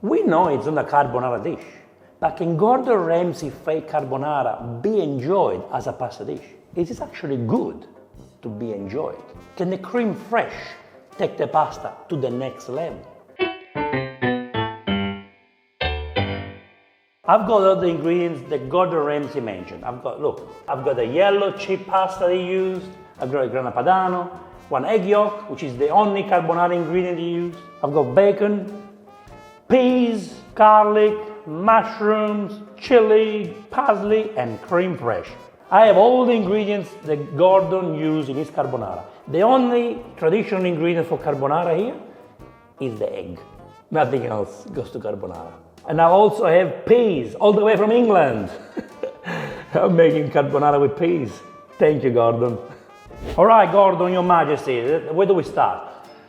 We know it's not a carbonara dish, but can Gordon Ramsay fake carbonara be enjoyed as a pasta dish? Is it actually good to be enjoyed? Can the creme fraiche take the pasta to the next level? I've got all the ingredients that Gordon Ramsay mentioned. I've got the yellow cheap pasta they used, I've got a grana padano, 1 egg yolk, which is the only carbonara ingredient they use. I've got bacon, peas, garlic, mushrooms, chili, parsley, and creme fraiche. I have all the ingredients that Gordon used in his carbonara. The only traditional ingredient for carbonara here is the egg. Nothing else goes to carbonara. And I also have peas, all the way from England. I'm making carbonara with peas. Thank you, Gordon. All right, Gordon, Your Majesty, where do we start?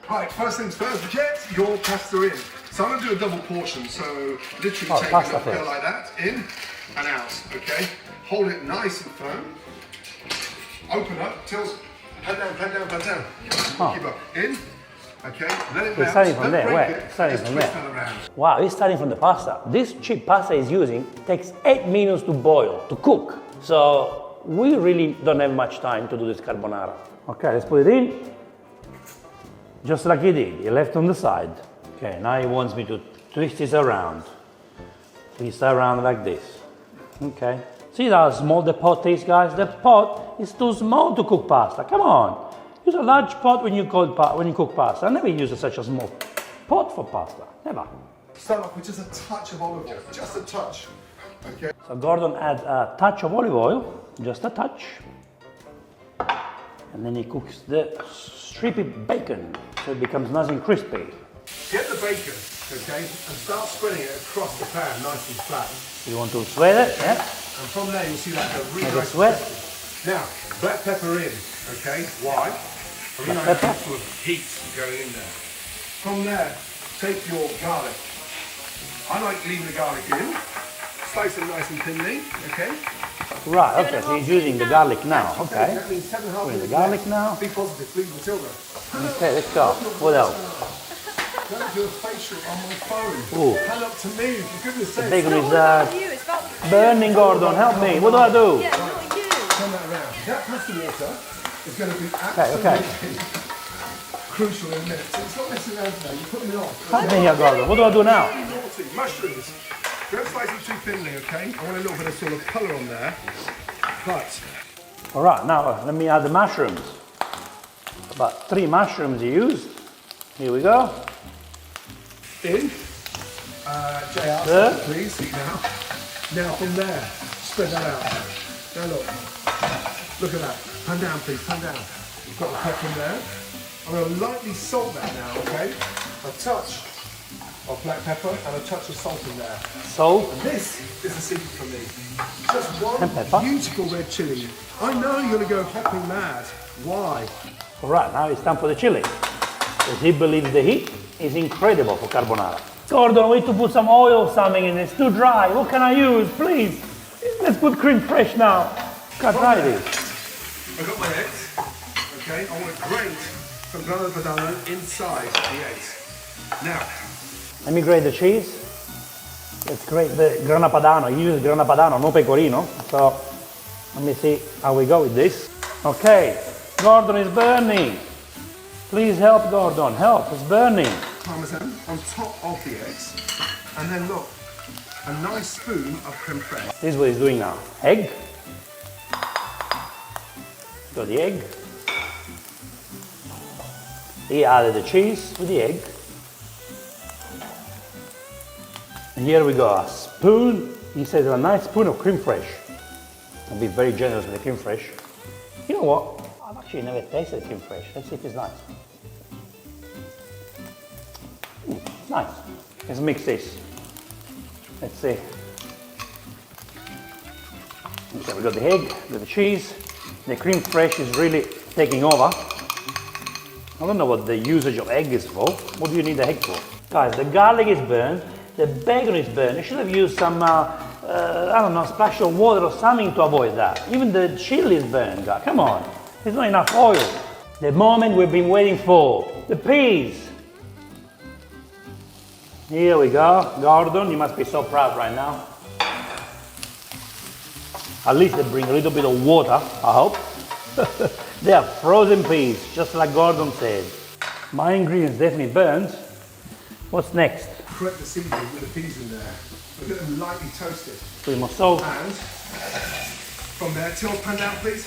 Right, first things first, get your pasta in. So I'm going to do a double portion, so literally take it go like that, in and out, okay? Hold it nice and firm. Open up, tilts, hand down, Keep up, in, okay? Let it We're starting from there, wait, starting from there. Wow, he's starting from the pasta. This cheap pasta he's using takes 8 minutes to boil, to cook. So we really don't have much time to do this carbonara. Okay, let's put it in. Just like he did, he left on the side. Okay, now he wants me to twist this around. Twist around like this. Okay. See how small the pot is, guys? The pot is too small to cook pasta. Come on. Use a large pot when you cook pasta. I never use such a small pot for pasta. Never. Start off with just a touch of olive oil. Just a touch. Okay. So Gordon adds a touch of olive oil. Just a touch. And then he cooks the strippy bacon so it becomes nice and crispy. Get the bacon, okay, and start spreading it across the pan, nice and flat. You want to sweat it, yeah? And from there you'll see that really Make it nice sweat. crispy. Now, black pepper in, okay? Why? Black pepper. Full of heat going in there. From there, take your garlic. I like leaving the garlic in. Slice it nice and thinly, okay? Right, okay, so he's using the garlic now, okay. That means 7.5 Putting the minutes garlic left. now. Be positive, please, Matilda. Okay, let's go. What else? Don't do a facial on my phone. Ooh. Hand up to me, for goodness sake. The bacon is It's burning, Gordon, help me. What do I do? Yeah, not you. Turn that around. That pasta water is going to be absolutely crucial in a minute. So it's not messing around today. You put me off. Help me here, Gordon. What do I do now? Naughty. Mushrooms. Don't slice them too thinly, okay? I want a little bit of sort of colour on there. But All right, now let me add the mushrooms. About 3 mushrooms you used. Here we go. in. JR, There. please, now. Now from there, spread that out. Now look at that. Pan down, please, pan down. You've got the pepper in there. I'm going to lightly salt that now, okay? A touch of black pepper and a touch of salt in there. Salt. And this is the secret for me. Just one And pepper. beautiful red chilli. I know you're going to go hopping mad. Why? All right, now it's time for the chili. Because he believes the heat is incredible for carbonara. Gordon, we need to put some oil or something in it. It's too dry. What can I use? Please. Let's put creme fraiche now. Cut right this. I've got my eggs. Okay, I want to grate some grana padano inside the eggs. Now, Let me grate the cheese. Let's grate the grana padano. You use grana padano, no pecorino. So let me see how we go with this. Okay, Gordon is burning. Please help, Gordon. Help, it's burning. parmesan on top of the eggs. And then look, a nice spoon of creme fraiche. This is what he's doing now. Egg. Got the egg. He added the cheese with the egg. And here we go, a spoon. He says a nice spoon of creme fraiche. I'll be very generous with the creme fraiche. You know what? I've actually never tasted creme fraiche. Let's see if it's nice. It's nice. Let's mix this. Let's see. Okay, we got the egg, we got the cheese. The creme fraiche is really taking over. I don't know what the usage of egg is for. What do you need the egg for? Guys, the garlic is burned, the bacon is burned. You should have used some, I don't know, splash of water or something to avoid that. Even the chili is burned, guys. Come on. There's not enough oil. The moment we've been waiting for. The peas. Here we go. Gordon, you must be so proud right now. At least they bring a little bit of water, I hope. They are frozen peas, just like Gordon said. My ingredients definitely burnt. What's next? Correct the seasoning with the peas in there. We'll get them lightly toasted. Put more salt. And from there, tilt pan down please.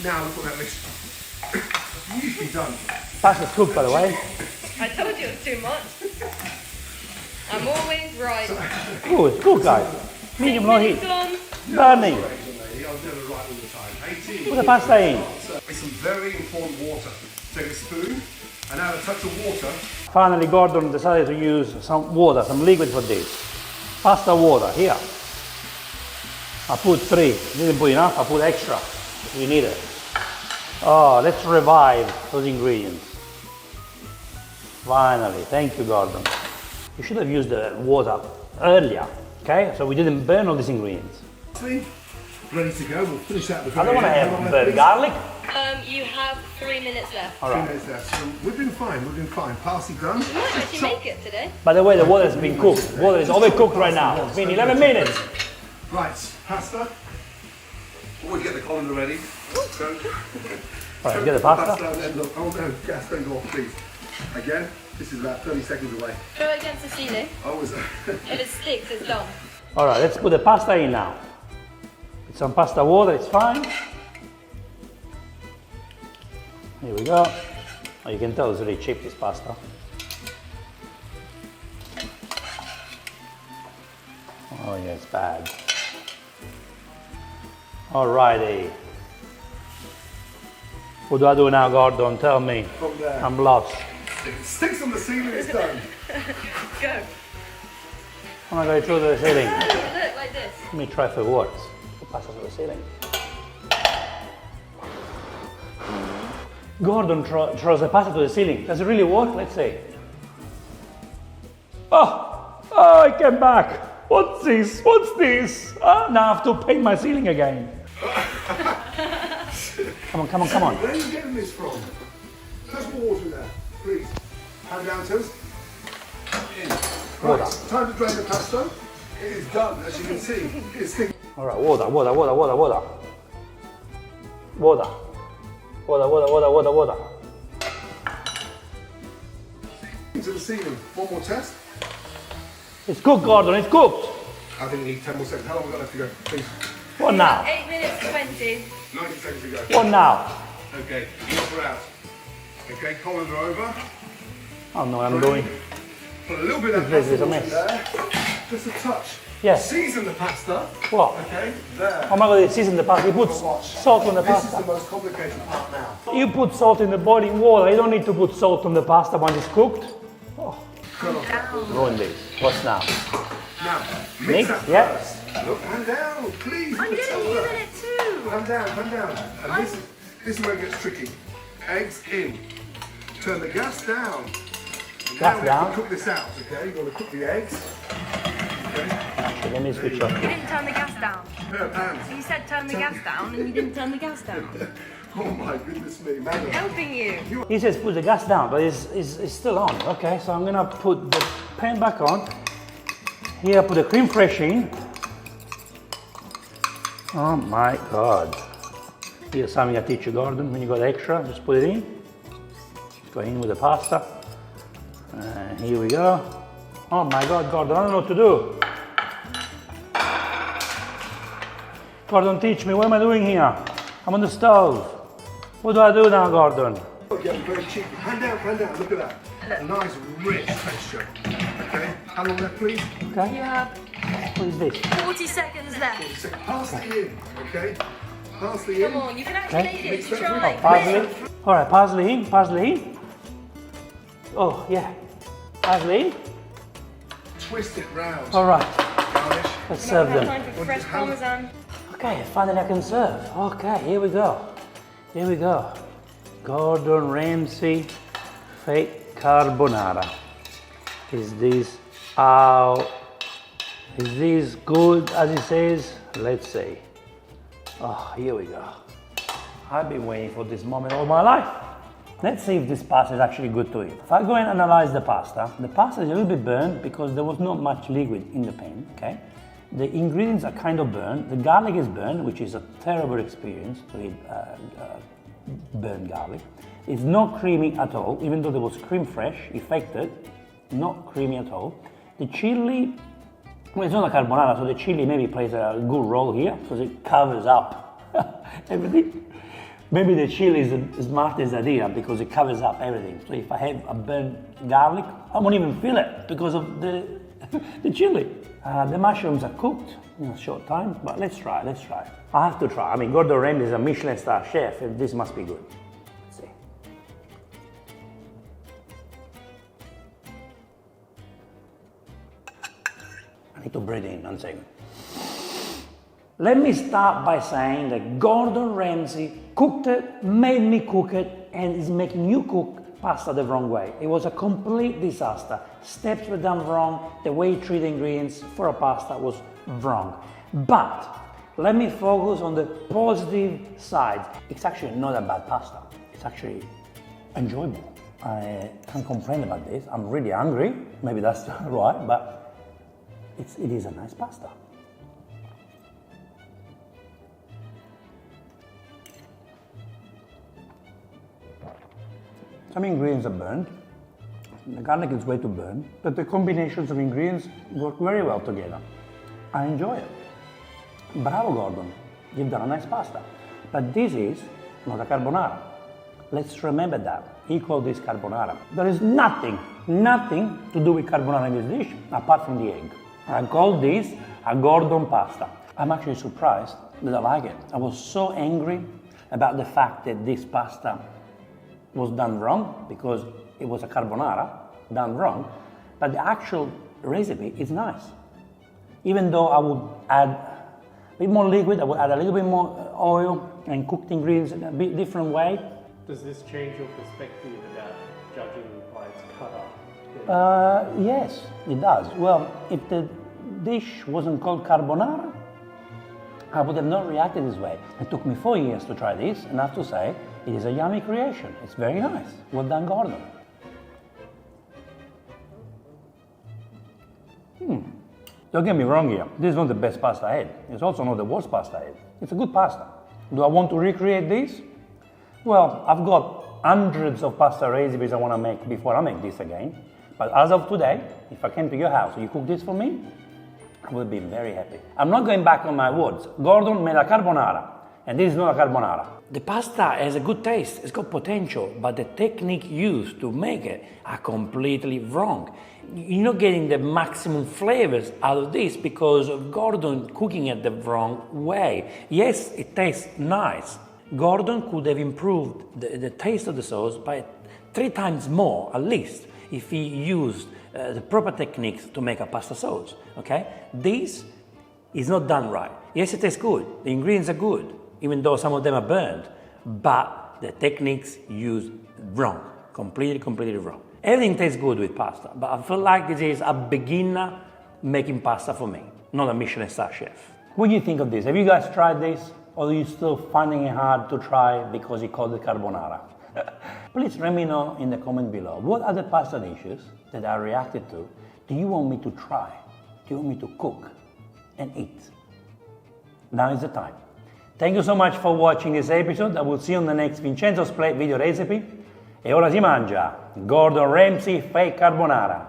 Now look at that mixture. Usually done. Pasta's cooked, by the way. I told you it was too much. I'm always right. Oh, it's cooked, guys. Medium low heat. Burning. Put the pasta in. With some very important water. Take a spoon and add a touch of water. Finally, Gordon decided to use some water, some liquid for this. Pasta water, here. I put 3. Didn't put enough, I put extra. If you need it. Oh, let's revive those ingredients. Finally, thank you, Gordon. You should have used the water earlier, okay? So we didn't burn all these ingredients. Ready to go. We'll finish that. I don't want to have burnt garlic. You have 3 minutes left. All right. 3 minutes left. So we're doing fine. We're doing fine. Parsley done. You might actually make it today. By the way, the water has been cooked. Water is overcooked right now. It's been 11 minutes. Right, pasta. Always get the colander ready. All right, get the pasta. Oh no, gas don't go off, please. Again, this is about 30 seconds away. Throw it against the ceiling. Always. If it sticks, it's done. All right, let's put the pasta in now. It's some pasta water, it's fine. Here we go. Oh, you can tell it's really cheap, this pasta. Oh yeah, it's bad. Alrighty. What do I do now, Gordon? Tell me. From there. I'm lost. If it sticks on the ceiling, it's done. Go. I'm not going to throw to the ceiling. Look, like this. Let me try if it works. Put pasta to the ceiling. Gordon throws the pasta to the ceiling. Does it really work? Let's see. Oh, it came back. What's this? What's this? Now I have to paint my ceiling again. Come on, come on, come on. Where are you getting this from? There's more water in there, please. Hand down, toast. In. Water. Right, time to drain the pasta. It is done, as you can see. It's thick. All right, water, water, water, water, water. Water. Water, water, water, water, water. Into the ceiling. One more test. It's cooked, Gordon, it's cooked. I think we need 10 more seconds. How long have we got left to go? Please. What now? 8 minutes 20. 90 seconds to go. What now? Okay, her out. Okay, colander over. Oh no, I'm doing. Put a little bit of This is pasta a water mess. there. Just a touch. Yes. Season the pasta. What? Okay, there. Oh my God, it seasons the pasta. You put salt on the This is pasta. the most complicated part now. You put salt in the boiling water. You don't need to put salt on the pasta once it's cooked. Ruin this. What's now? Now, Mix? mix that Yeah. first. Look, hand down, please. I'm getting you in it too. Hand down, hand down. And this is where it gets tricky. Eggs in. Turn the gas down. Gas Now we have down? to cook this out, okay? You've got to cook the eggs. Okay. Actually, let me switch off. You didn't turn the gas down. Pair of hands. You said turn the gas down and you didn't turn the gas down. Oh my goodness me, madam. Helping you. He says put the gas down, but it's still on. Okay, so I'm gonna put the pan back on. Here, I put the cream fresh in. Oh my God. Here's something I teach you, Gordon. When you got extra, just put it in. Go in with the pasta. Here we go. Oh my God, Gordon, I don't know what to do. Gordon, teach me. What am I doing here? I'm on the stove. What do I do now, Gordon? Yeah, very cheap. Hand down, look at that. A nice, rich texture. Okay, how long left, please? Okay. You have What is this? 40 seconds left. Parsley in, okay? Parsley in. Come on, you can actually make it. It's try. Parsley. All right, parsley in, parsley in. Oh, yeah. Parsley in. Twist it round. All right, Garnish. let's serve them. Time for fresh parmesan. Okay, finally I can serve. Okay, here we go. Here we go. Gordon Ramsay fake carbonara. Is this good as it says? Let's see. Oh, here we go. I've been waiting for this moment all my life. Let's see if this pasta is actually good to eat. If I go and analyze the pasta is a little bit burnt because there was not much liquid in the pan, okay? The ingredients are kind of burnt. The garlic is burnt, which is a terrible experience to eat burnt garlic. It's not creamy at all, even though there was cream fresh, it faked it, not creamy at all. The chili, well, it's not a carbonara, so the chili maybe plays a good role here because it covers up everything. Maybe the chili is the smartest idea because it covers up everything. So if I have a burnt garlic, I won't even feel it because of the chili. The mushrooms are cooked in a short time, but let's try. I have to try. I mean, Gordon Ramsay is a Michelin star chef, and this must be good. Let's see. I need to breathe in 1 second. Let me start by saying that Gordon Ramsay cooked it, made me cook it, and is making you cook pasta the wrong way. It was a complete disaster. Steps were done wrong. The way he treated ingredients for a pasta was wrong. But let me focus on the positive side. It's actually not a bad pasta. It's actually enjoyable. I can't complain about this. I'm really hungry. Maybe that's right, but it is a nice pasta. Some ingredients are burnt. The garlic is way too burnt, but the combinations of ingredients work very well together. I enjoy it. Bravo, Gordon. You've done a nice pasta. But this is not a carbonara. Let's remember that. He called this carbonara. There is nothing to do with carbonara in this dish apart from the egg. I call this a Gordon pasta. I'm actually surprised that I like it. I was so angry about the fact that this pasta was done wrong because it was a carbonara done wrong, but the actual recipe is nice. Even though I would add a bit more liquid, I would add a little bit more oil and cook the ingredients in a bit different way. Does this change your perspective about judging by its cut-up? Yes, it does. Well, if the dish wasn't called carbonara, I would have not reacted this way. It took me 4 years to try this, and I have to say, it is a yummy creation. It's very nice. Well done, Gordon. Don't get me wrong here. This is not the best pasta I had. It's also not the worst pasta I had. It's a good pasta. Do I want to recreate this? Well, I've got hundreds of pasta recipes I want to make before I make this again. But as of today, if I came to your house and you cook this for me, I would be very happy. I'm not going back on my words. Gordon made a carbonara, and this is not a carbonara. The pasta has a good taste, it's got potential, but the technique used to make it are completely wrong. You're not getting the maximum flavors out of this because of Gordon cooking it the wrong way. Yes, it tastes nice. Gordon could have improved the taste of the sauce by 3 times more, at least, if he used the proper techniques to make a pasta sauce, okay? This is not done right. Yes, it tastes good, the ingredients are good, even though some of them are burned, but the techniques used wrong, completely wrong. Everything tastes good with pasta, but I feel like this is a beginner making pasta for me, not a Michelin star chef. What do you think of this? Have you guys tried this? Or are you still finding it hard to try because you called it carbonara? Please let me know in the comment below. What other pasta dishes that I reacted to do you want me to try? Do you want me to cook and eat? Now is the time. Thank you so much for watching this episode. I will see you on the next Vincenzo's Plate video recipe. E ora si mangia Gordon Ramsay fake carbonara.